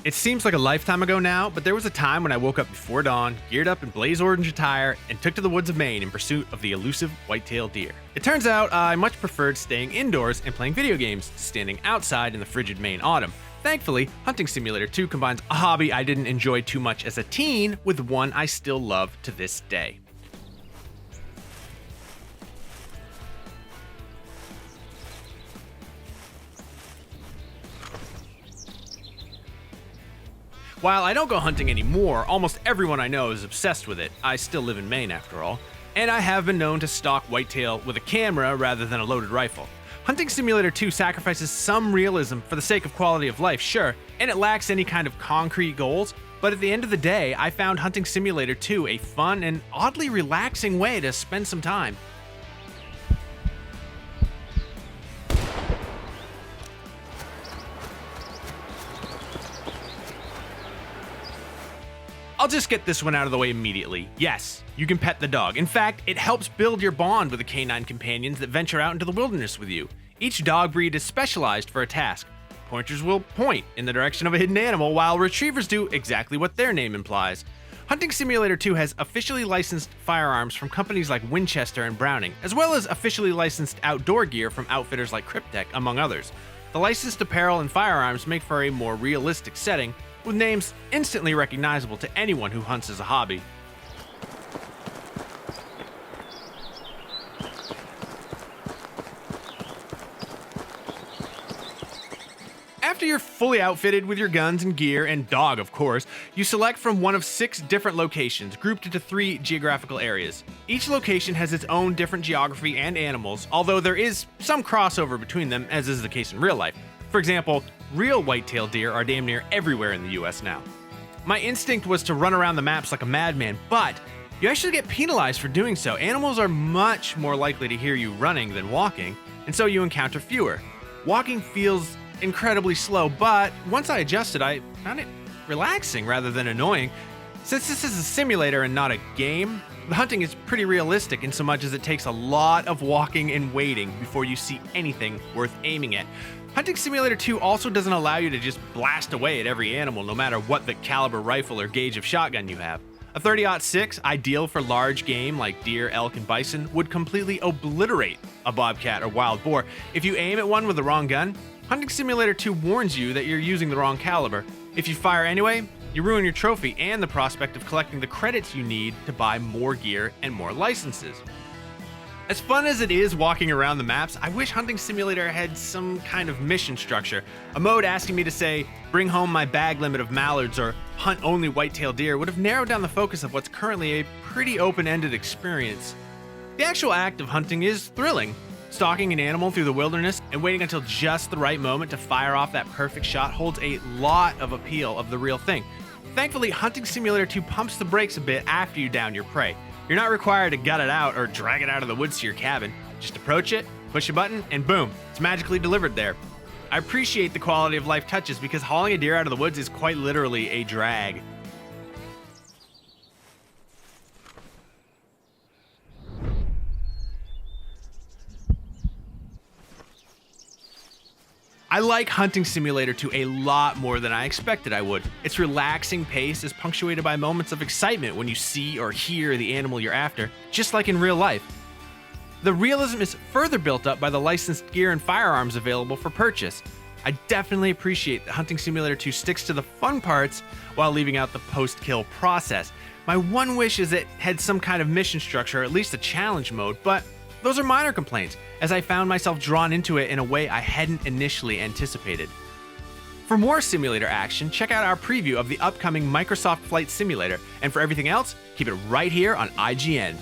It seems like a lifetime ago now, but there was a time when I woke up before dawn, geared up in blaze orange attire, and took to the woods of Maine in pursuit of the elusive white-tailed deer. It turns out I much preferred staying indoors and playing video games to standing outside in the frigid Maine autumn. Thankfully, Hunting Simulator 2 combines a hobby I didn't enjoy too much as a teen with one I still love to this day. While I don't go hunting anymore, almost everyone I know is obsessed with it. I still live in Maine after all, and I have been known to stalk whitetail with a camera rather than a loaded rifle. Hunting Simulator 2 sacrifices some realism for the sake of quality of life, sure, and it lacks any kind of concrete goals, but at the end of the day, I found Hunting Simulator 2 a fun and oddly relaxing way to spend some time. I'll just get this one out of the way immediately. Yes, you can pet the dog. In fact, it helps build your bond with the canine companions that venture out into the wilderness with you. Each dog breed is specialized for a task. Pointers will point in the direction of a hidden animal, while retrievers do exactly what their name implies. Hunting Simulator 2 has officially licensed firearms from companies like Winchester and Browning, as well as officially licensed outdoor gear from outfitters like Cryptek, among others. The licensed apparel and firearms make for a more realistic setting, with names instantly recognizable to anyone who hunts as a hobby. After you're fully outfitted with your guns and gear, and dog of course, you select from one of 6 different locations, grouped into 3 geographical areas. Each location has its own different geography and animals, although there is some crossover between them, as is the case in real life. For example, real white-tailed deer are damn near everywhere in the US now. My instinct was to run around the maps like a madman, but you actually get penalized for doing so. Animals are much more likely to hear you running than walking, and so you encounter fewer. Walking feels incredibly slow, but once I adjusted, I found it relaxing rather than annoying. Since this is a simulator and not a game, the hunting is pretty realistic in so much as it takes a lot of walking and waiting before you see anything worth aiming at. Hunting Simulator 2 also doesn't allow you to just blast away at every animal, no matter what the caliber rifle or gauge of shotgun you have. A 30-06, ideal for large game like deer, elk, and bison, would completely obliterate a bobcat or wild boar. If you aim at one with the wrong gun, Hunting Simulator 2 warns you that you're using the wrong caliber. If you fire anyway, you ruin your trophy and the prospect of collecting the credits you need to buy more gear and more licenses. As fun as it is walking around the maps, I wish Hunting Simulator had some kind of mission structure. A mode asking me to say, bring home my bag limit of mallards or hunt only white-tailed deer would have narrowed down the focus of what's currently a pretty open-ended experience. The actual act of hunting is thrilling. Stalking an animal through the wilderness and waiting until just the right moment to fire off that perfect shot holds a lot of appeal of the real thing. Thankfully, Hunting Simulator 2 pumps the brakes a bit after you down your prey. You're not required to gut it out or drag it out of the woods to your cabin. Just approach it, push a button, and boom, it's magically delivered there. I appreciate the quality of life touches because hauling a deer out of the woods is quite literally a drag. I like Hunting Simulator 2 a lot more than I expected I would. Its relaxing pace is punctuated by moments of excitement when you see or hear the animal you're after, just like in real life. The realism is further built up by the licensed gear and firearms available for purchase. I definitely appreciate that Hunting Simulator 2 sticks to the fun parts while leaving out the post-kill process. My one wish is it had some kind of mission structure, or at least a challenge mode, but those are minor complaints, as I found myself drawn into it in a way I hadn't initially anticipated. For more simulator action, check out our preview of the upcoming Microsoft Flight Simulator, and for everything else, keep it right here on IGN.